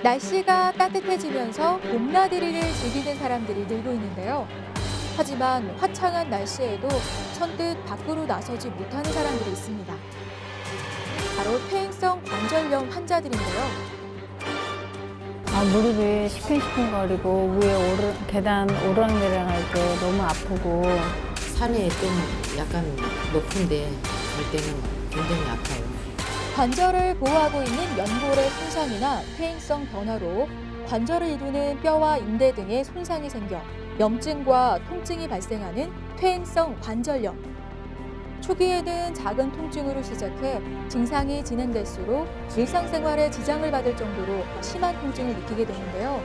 날씨가 따뜻해지면서 봄나들이를 즐기는 사람들이 늘고 있는데요. 하지만 화창한 날씨에도 선뜻 밖으로 나서지 못하는 사람들이 있습니다. 바로 퇴행성 관절염 환자들인데요. 무릎이 시큰시큰거리고 위에 계단 오르락내리락 할 때 너무 아프고. 산이 좀 약간 높은데 갈 때는 굉장히 아파요. 관절을 보호하고 있는 연골의 손상이나 퇴행성 변화로 관절을 이루는 뼈와 인대 등의 손상이 생겨 염증과 통증이 발생하는 퇴행성 관절염. 초기에는 작은 통증으로 시작해 증상이 진행될수록 일상생활에 지장을 받을 정도로 심한 통증을 느끼게 되는데요.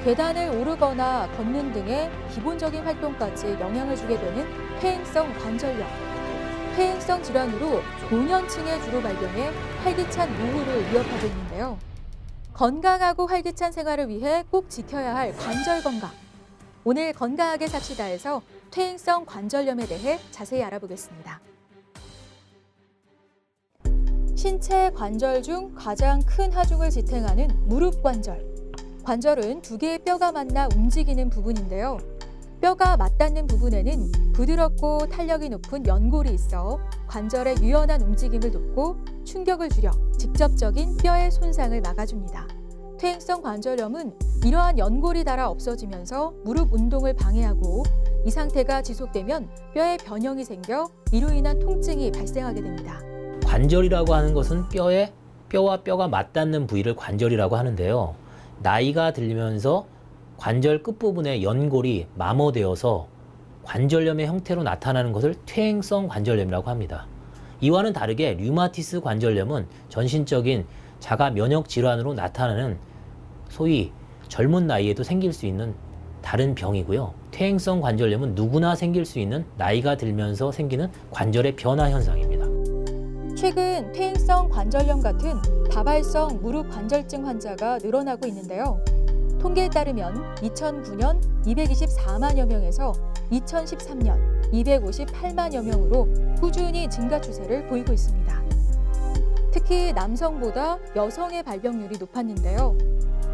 계단을 오르거나 걷는 등의 기본적인 활동까지 영향을 주게 되는 퇴행성 관절염. 퇴행성 질환으로 노년층에 주로 발병해 활기찬 노후를 위협하고 있는데요. 건강하고 활기찬 생활을 위해 꼭 지켜야 할 관절 건강. 오늘 건강하게 삽시다에서 퇴행성 관절염에 대해 자세히 알아보겠습니다. 신체 관절 중 가장 큰 하중을 지탱하는 무릎 관절. 관절은 두 개의 뼈가 만나 움직이는 부분인데요. 뼈가 맞닿는 부분에는 부드럽고 탄력이 높은 연골이 있어 관절의 유연한 움직임을 돕고 충격을 줄여 직접적인 뼈의 손상을 막아줍니다. 퇴행성 관절염은 이러한 연골이 닳아 없어지면서 무릎 운동을 방해하고 이 상태가 지속되면 뼈에 변형이 생겨 이로 인한 통증이 발생하게 됩니다. 관절이라고 하는 것은 뼈와 뼈가 맞닿는 부위를 관절이라고 하는데요. 나이가 들면서 관절 끝부분에 연골이 마모되어서 관절염의 형태로 나타나는 것을 퇴행성 관절염이라고 합니다. 이와는 다르게 류마티스 관절염은 전신적인 자가 면역 질환으로 나타나는 소위 젊은 나이에도 생길 수 있는 다른 병이고요. 퇴행성 관절염은 누구나 생길 수 있는 나이가 들면서 생기는 관절의 변화 현상입니다. 최근 퇴행성 관절염 같은 다발성 무릎 관절증 환자가 늘어나고 있는데요. 통계에 따르면 2009년 224만여 명에서 2013년 258만여 명으로 꾸준히 증가 추세를 보이고 있습니다. 특히 남성보다 여성의 발병률이 높았는데요.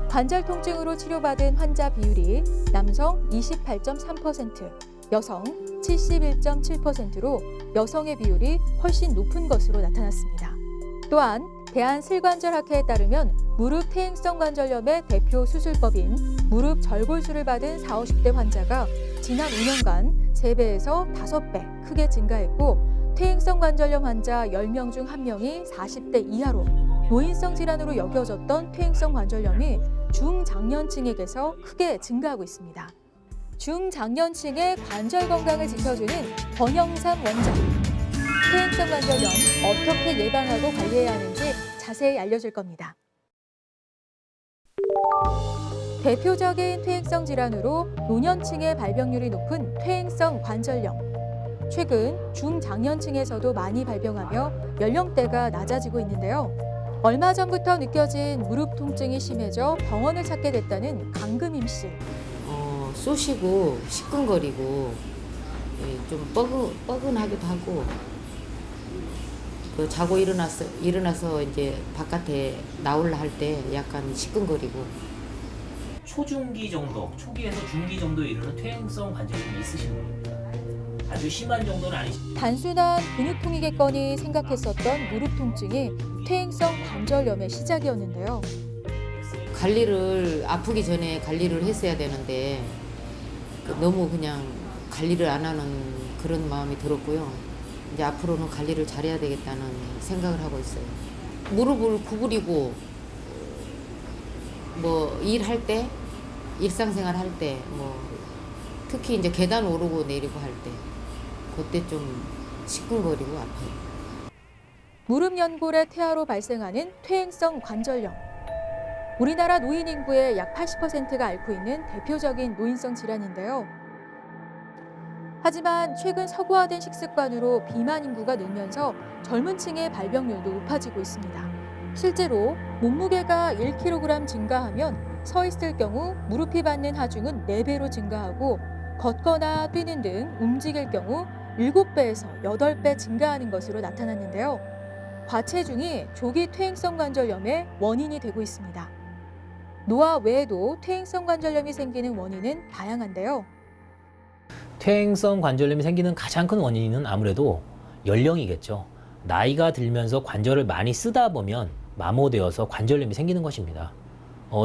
관절 통증으로 치료받은 환자 비율이 남성 28.3%, 여성 71.7%로 여성의 비율이 훨씬 높은 것으로 나타났습니다. 또한 대한슬관절학회에 따르면 무릎 퇴행성 관절염의 대표 수술법인 무릎 절골술을 받은 40, 50대 환자가 지난 5년간 3배에서 5배 크게 증가했고 퇴행성 관절염 환자 10명 중 1명이 40대 이하로 노인성 질환으로 여겨졌던 퇴행성 관절염이 중장년층에게서 크게 증가하고 있습니다. 중장년층의 관절 건강을 지켜주는 권영삼 원장. 퇴행성 관절염 어떻게 예방하고 관리해야 하는지 자세히 알려줄 겁니다. 대표적인 퇴행성 질환으로 노년층의 발병률이 높은 퇴행성 관절염. 최근 중장년층에서도 많이 발병하며 연령대가 낮아지고 있는데요. 얼마 전부터 느껴진 무릎 통증이 심해져 병원을 찾게 됐다는 강금임 씨. 쑤시고 시큰거리고 좀 뻐근하기도 하고 자고 일어나서 이제 바깥에 나올라 할 때 약간 시큰거리고. 초중기 정도, 초기에서 중기 정도에 이르는 퇴행성 관절염이 있으신 겁니다. 아주 심한 정도는 아니시죠. 단순한 근육통이겠거니 생각했었던 무릎 통증이 퇴행성 관절염의 시작이었는데요. 관리를 아프기 전에 관리를 했어야 되는데 너무 그냥 관리를 안 하는 그런 마음이 들었고요. 이제 앞으로는 관리를 잘해야 되겠다는 생각을 하고 있어요. 무릎을 구부리고 뭐 일할 때, 일상생활 할 때, 뭐 특히 이제 계단 오르고 내리고 할 때, 그때 좀 시큰거리고 아파요. 무릎 연골의 퇴화로 발생하는 퇴행성 관절염. 우리나라 노인 인구의 약 80%가 앓고 있는 대표적인 노인성 질환인데요. 하지만 최근 서구화된 식습관으로 비만 인구가 늘면서 젊은 층의 발병률도 높아지고 있습니다. 실제로 몸무게가 1kg 증가하면 서 있을 경우 무릎이 받는 하중은 4배로 증가하고 걷거나 뛰는 등 움직일 경우 7배에서 8배 증가하는 것으로 나타났는데요. 과체중이 조기 퇴행성 관절염의 원인이 되고 있습니다. 노화 외에도 퇴행성 관절염이 생기는 원인은 다양한데요. 퇴행성 관절염이 생기는 가장 큰 원인은 아무래도 연령이겠죠. 나이가 들면서 관절을 많이 쓰다 보면 마모되어서 관절염이 생기는 것입니다.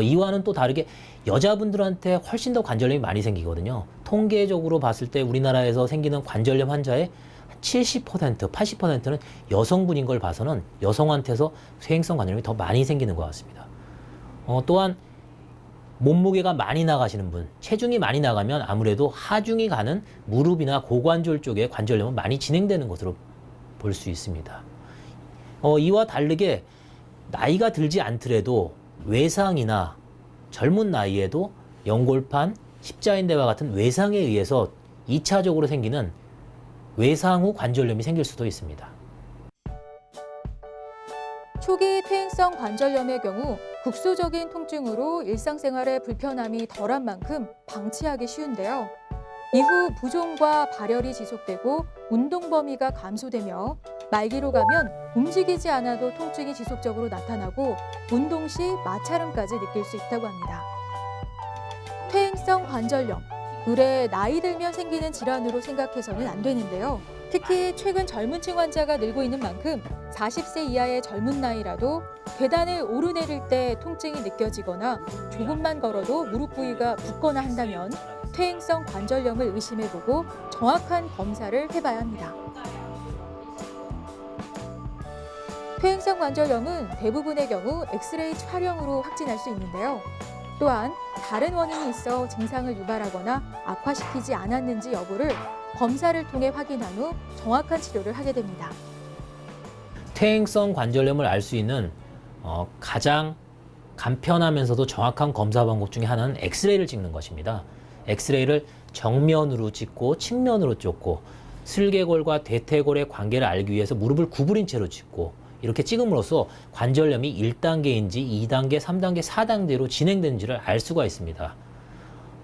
이와는 또 다르게 여자분들한테 훨씬 더 관절염이 많이 생기거든요. 통계적으로 봤을 때 우리나라에서 생기는 관절염 환자의 70%, 80%는 여성분인 걸 봐서는 여성한테서 퇴행성 관절염이 더 많이 생기는 것 같습니다. 또한 몸무게가 많이 나가시는 분, 체중이 많이 나가면 아무래도 하중이 가는 무릎이나 고관절 쪽에 관절염은 많이 진행되는 것으로 볼 수 있습니다. 이와 다르게 나이가 들지 않더라도 외상이나 젊은 나이에도 연골판, 십자인대와 같은 외상에 의해서 2차적으로 생기는 외상 후 관절염이 생길 수도 있습니다. 초기 퇴행성 관절염의 경우 국소적인 통증으로 일상생활에 불편함이 덜한 만큼 방치하기 쉬운데요. 이후 부종과 발열이 지속되고 운동 범위가 감소되며 말기로 가면 움직이지 않아도 통증이 지속적으로 나타나고 운동 시 마찰음까지 느낄 수 있다고 합니다. 퇴행성 관절염, 의뢰 나이 들면 생기는 질환으로 생각해서는 안 되는데요. 특히 최근 젊은 층 환자가 늘고 있는 만큼 40세 이하의 젊은 나이라도 계단을 오르내릴 때 통증이 느껴지거나 조금만 걸어도 무릎 부위가 붓거나 한다면 퇴행성 관절염을 의심해보고 정확한 검사를 해봐야 합니다. 퇴행성 관절염은 대부분의 경우 엑스레이 촬영으로 확진할 수 있는데요. 또한 다른 원인이 있어 증상을 유발하거나 악화시키지 않았는지 여부를 검사를 통해 확인한 후 정확한 치료를 하게 됩니다. 퇴행성 관절염을 알 수 있는 가장 간편하면서도 정확한 검사 방법 중에 하나는 엑스레이를 찍는 것입니다. 엑스레이를 정면으로 찍고 측면으로 찍고 슬개골과 대퇴골의 관계를 알기 위해서 무릎을 구부린 채로 찍고 이렇게 찍음으로써 관절염이 1단계인지 2단계, 3단계, 4단계로 진행되는지를 알 수가 있습니다.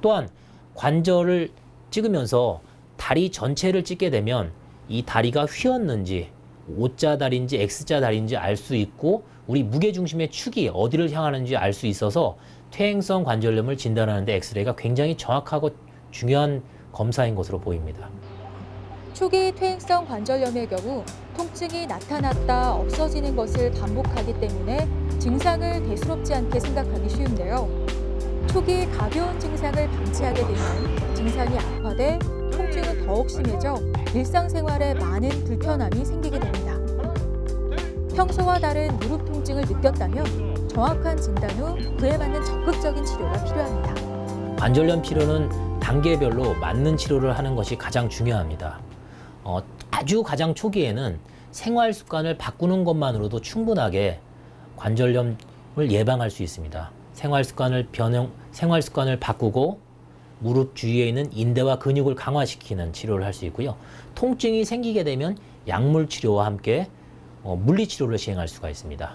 또한 관절을 찍으면서 다리 전체를 찍게 되면 이 다리가 휘었는지 O자 다리인지 X자 다리인지 알 수 있고 우리 무게중심의 축이 어디를 향하는지 알 수 있어서 퇴행성 관절염을 진단하는데 엑스레이가 굉장히 정확하고 중요한 검사인 것으로 보입니다. 초기 퇴행성 관절염의 경우 통증이 나타났다 없어지는 것을 반복하기 때문에 증상을 대수롭지 않게 생각하기 쉬운데요. 초기 가벼운 증상을 방치하게 되면 증상이 악화돼 통증은 더욱 심해져 일상생활에 많은 불편함이 생기게 됩니다. 평소와 다른 무릎 통증을 느꼈다면 정확한 진단 후 그에 맞는 적극적인 치료가 필요합니다. 관절염 치료는 단계별로 맞는 치료를 하는 것이 가장 중요합니다. 아주 가장 초기에는 생활 습관을 바꾸는 것만으로도 충분하게 관절염을 예방할 수 있습니다. 생활 습관을 바꾸고 무릎 주위에 있는 인대와 근육을 강화시키는 치료를 할 수 있고요. 통증이 생기게 되면 약물 치료와 함께 물리 치료를 시행할 수가 있습니다.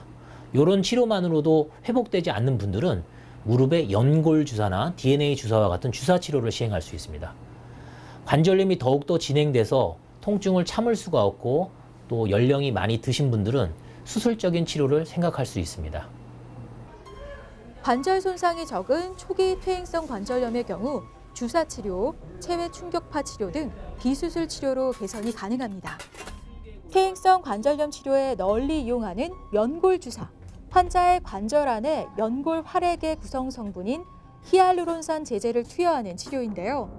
이런 치료만으로도 회복되지 않는 분들은 무릎에 연골 주사나 DNA 주사와 같은 주사 치료를 시행할 수 있습니다. 관절염이 더욱더 진행돼서 통증을 참을 수가 없고 또 연령이 많이 드신 분들은 수술적인 치료를 생각할 수 있습니다. 관절 손상이 적은 초기 퇴행성 관절염의 경우 주사 치료, 체외 충격파 치료 등 비수술 치료로 개선이 가능합니다. 퇴행성 관절염 치료에 널리 이용하는 연골 주사. 환자의 관절 안에 연골 활액의 구성 성분인 히알루론산 제제를 투여하는 치료인데요.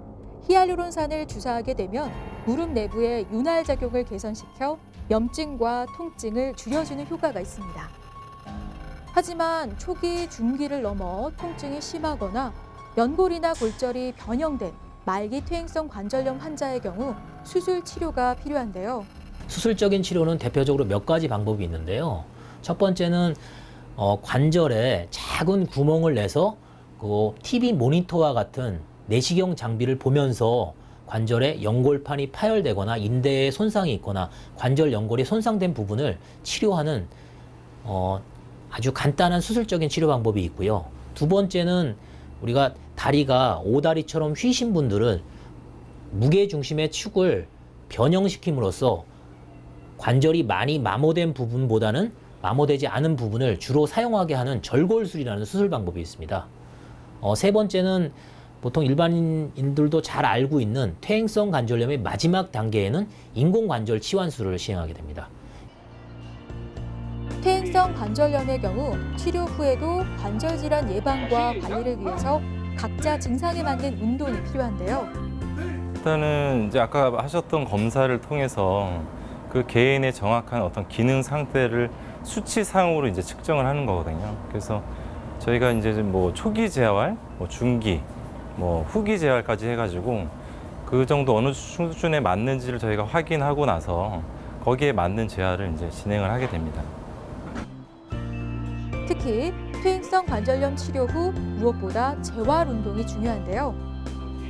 히알루론산을 주사하게 되면 무릎 내부의 윤활 작용을 개선시켜 염증과 통증을 줄여주는 효과가 있습니다. 하지만 초기, 중기를 넘어 통증이 심하거나 연골이나 골절이 변형된 말기 퇴행성 관절염 환자의 경우 수술 치료가 필요한데요. 수술적인 치료는 대표적으로 몇 가지 방법이 있는데요. 첫 번째는 관절에 작은 구멍을 내서 그 TV 모니터와 같은 내시경 장비를 보면서 관절에 연골판이 파열되거나 인대에 손상이 있거나 관절 연골이 손상된 부분을 치료하는 아주 간단한 수술적인 치료 방법이 있고요. 두 번째는 우리가 다리가 오다리처럼 휘신 분들은 무게중심의 축을 변형시킴으로써 관절이 많이 마모된 부분보다는 마모되지 않은 부분을 주로 사용하게 하는 절골술이라는 수술 방법이 있습니다. 세 번째는 보통 일반인들도 잘 알고 있는 퇴행성 관절염의 마지막 단계에는 인공관절 치환술을 시행하게 됩니다. 퇴행성 관절염의 경우 치료 후에도 관절 질환 예방과 관리를 위해서 각자 증상에 맞는 운동이 필요한데요. 일단은 이제 아까 하셨던 검사를 통해서 그 개인의 정확한 어떤 기능 상태를 수치상으로 이제 측정을 하는 거거든요. 그래서 저희가 이제 뭐 초기 재활, 뭐 중기, 뭐 후기 재활까지 해가지고 그 정도 어느 수준에 맞는지를 저희가 확인하고 나서 거기에 맞는 재활을 이제 진행을 하게 됩니다. 특히 퇴행성 관절염 치료 후 무엇보다 재활 운동이 중요한데요.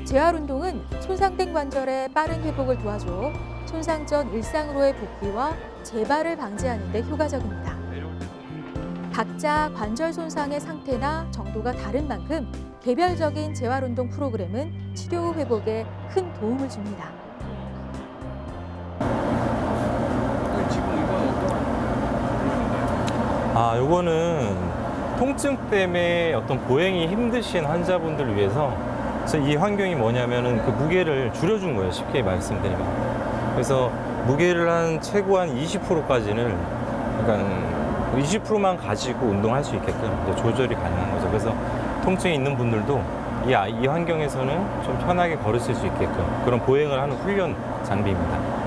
재활 운동은 손상된 관절의 빠른 회복을 도와줘 손상 전 일상으로의 복귀와 재발을 방지하는 데 효과적입니다. 각자 관절 손상의 상태나 정도가 다른 만큼 개별적인 재활 운동 프로그램은 치료 후 회복에 큰 도움을 줍니다. 요거는 통증 때문에 어떤 보행이 힘드신 환자분들을 위해서 이 환경이 뭐냐면은 그 무게를 줄여준 거예요. 쉽게 말씀드리면. 그래서 무게를 최고 한 20%까지는 그러니까 20%만 가지고 운동할 수 있게끔 이제 조절이 가능한 거죠. 그래서 통증이 있는 분들도 이 환경에서는 좀 편하게 걸으실 수 있게끔 그런 보행을 하는 훈련 장비입니다.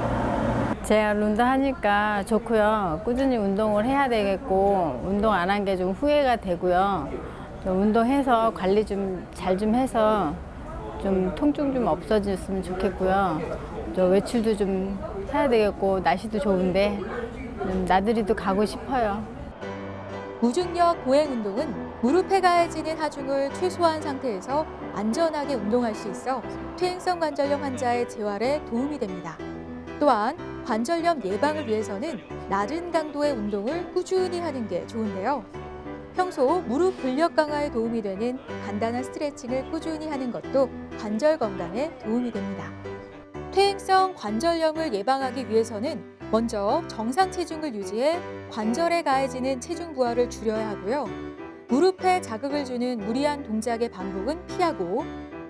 재활 운동 하니까 좋고요. 꾸준히 운동을 해야 되겠고 운동 안 한 게 좀 후회가 되고요. 좀 운동해서 관리 좀 잘 좀 해서 좀 통증 좀 없어졌으면 좋겠고요. 저 외출도 좀 해야 되겠고 날씨도 좋은데 좀 나들이도 가고 싶어요. 무중력 보행 운동은 무릎에 가해지는 하중을 최소화한 상태에서 안전하게 운동할 수 있어 퇴행성 관절염 환자의 재활에 도움이 됩니다. 또한 관절염 예방을 위해서는 낮은 강도의 운동을 꾸준히 하는 게 좋은데요. 평소 무릎 근력 강화에 도움이 되는 간단한 스트레칭을 꾸준히 하는 것도 관절 건강에 도움이 됩니다. 퇴행성 관절염을 예방하기 위해서는 먼저 정상 체중을 유지해 관절에 가해지는 체중 부하를 줄여야 하고요. 무릎에 자극을 주는 무리한 동작의 반복은 피하고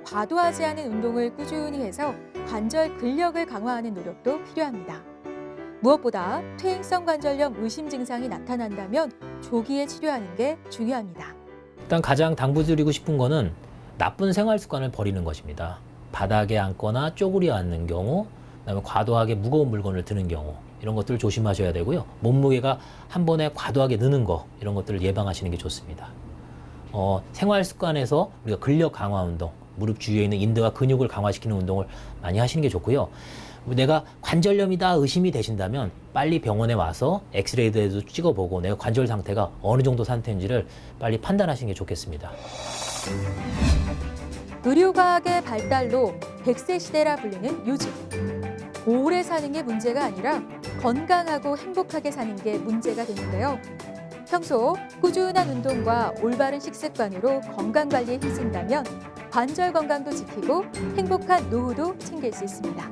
과도하지 않은 운동을 꾸준히 해서 관절 근력을 강화하는 노력도 필요합니다. 무엇보다 퇴행성 관절염 의심 증상이 나타난다면 조기에 치료하는 게 중요합니다. 일단 가장 당부드리고 싶은 거는 나쁜 생활 습관을 버리는 것입니다. 바닥에 앉거나 쪼그려 앉는 경우, 그다음에 과도하게 무거운 물건을 드는 경우 이런 것들을 조심하셔야 되고요. 몸무게가 한 번에 과도하게 느는 거 이런 것들을 예방하시는 게 좋습니다. 생활 습관에서 우리가 근력 강화 운동, 무릎 주위에 있는 인대와 근육을 강화시키는 운동을 많이 하시는 게 좋고요. 내가 관절염이다 의심이 되신다면 빨리 병원에 와서 엑스레이도 찍어보고 내가 관절 상태가 어느 정도 상태인지를 빨리 판단하시는 게 좋겠습니다. 의료과학의 발달로 100세 시대라 불리는 요즘. 오래 사는 게 문제가 아니라 건강하고 행복하게 사는 게 문제가 되는데요. 평소 꾸준한 운동과 올바른 식습관으로 건강관리에 힘쓴다면 관절 건강도 지키고 행복한 노후도 챙길 수 있습니다.